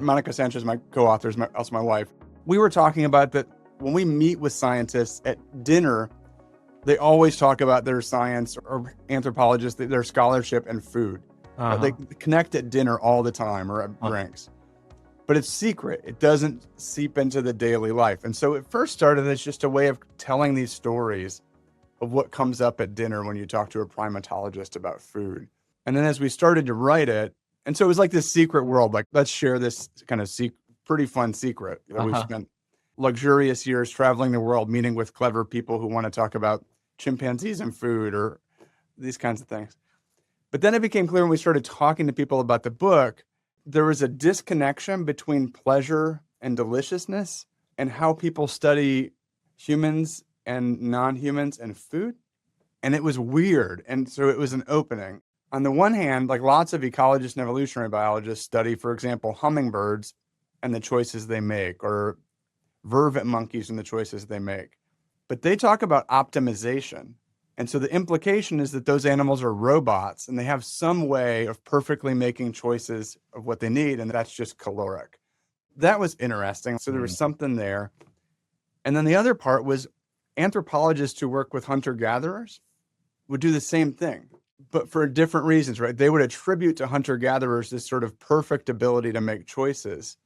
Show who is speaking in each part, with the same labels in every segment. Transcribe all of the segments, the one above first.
Speaker 1: Monica Sanchez, my co-author, is also my wife. We were talking about that when we meet with scientists at dinner, they always talk about their science or anthropologists, their scholarship and food. They connect at dinner all the time or at drinks. But it's secret. It doesn't seep into the daily life. And so it first started as just a way of telling these stories of what comes up at dinner when you talk to a primatologist about food. And then as we started to write it, and so it was like this secret world, like let's share this kind of pretty fun secret that we've spent luxurious years traveling the world, meeting with clever people who want to talk about chimpanzees and food or these kinds of things. But then it became clear when we started talking to people about the book, there was a disconnection between pleasure and deliciousness and how people study humans and non-humans and food. And it was weird. And so it was an opening. On the one hand, like lots of ecologists and evolutionary biologists study, for example, hummingbirds and the choices they make, or vervet monkeys and the choices they make. But they talk about optimization. And so the implication is that those animals are robots and they have some way of perfectly making choices of what they need, and that's just caloric. That was interesting. So there was something there. And then the other part was anthropologists who work with hunter-gatherers would do the same thing, but for different reasons, right? They would attribute to hunter-gatherers this sort of perfect ability to make choices,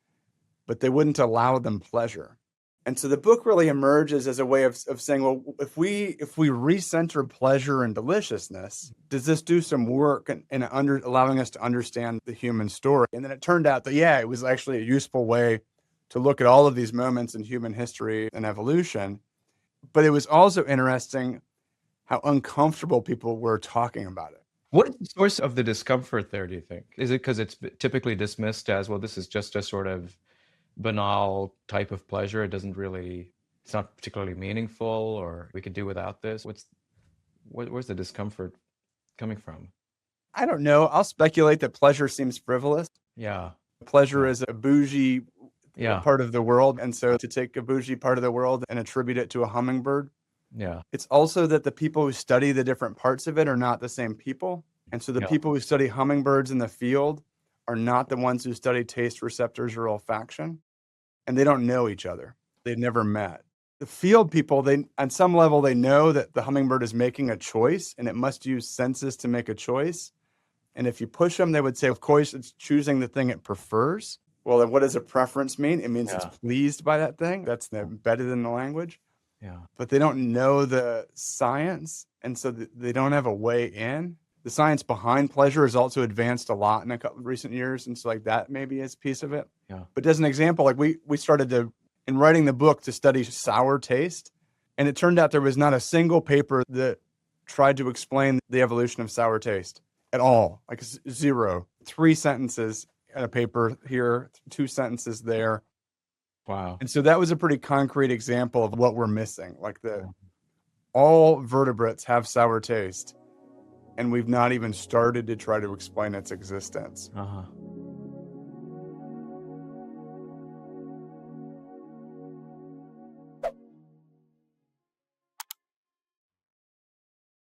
Speaker 1: but they wouldn't allow them pleasure. And so the book really emerges as a way of saying, well, if we recenter pleasure and deliciousness, does this do some work in allowing us to understand the human story? And then it turned out that, it was actually a useful way to look at all of these moments in human history and evolution. But it was also interesting how uncomfortable people were talking about it.
Speaker 2: What is the source of the discomfort there, do you think? Is it because it's typically dismissed as, well, this is just a sort of banal type of pleasure? It's not particularly meaningful, or we could do without this? Where's the discomfort coming from?
Speaker 1: I don't know. I'll speculate that pleasure seems frivolous.
Speaker 2: Yeah.
Speaker 1: Pleasure is a bougie part of the world. And so to take a bougie part of the world and attribute it to a hummingbird.
Speaker 2: Yeah.
Speaker 1: It's also that the people who study the different parts of it are not the same people. And so the people who study hummingbirds in the field are not the ones who study taste receptors or olfaction. And they don't know each other. They've never met. The field people, on some level, they know that the hummingbird is making a choice and it must use senses to make a choice. And if you push them, they would say, of course, it's choosing the thing it prefers. Well, then what does a preference mean? It means it's pleased by that thing. That's embedded in the language.
Speaker 2: Yeah.
Speaker 1: But they don't know the science. And so they don't have a way in. The science behind pleasure has also advanced a lot in a couple of recent years. And so like that maybe is a piece of it.
Speaker 2: Yeah.
Speaker 1: But as an example, like we started in writing the book, to study sour taste. And it turned out there was not a single paper that tried to explain the evolution of sour taste at all. Like zero. 3 sentences in a paper here, 2 sentences there.
Speaker 2: Wow.
Speaker 1: And so that was a pretty concrete example of what we're missing. Like all vertebrates have sour taste, and we've not even started to try to explain its existence.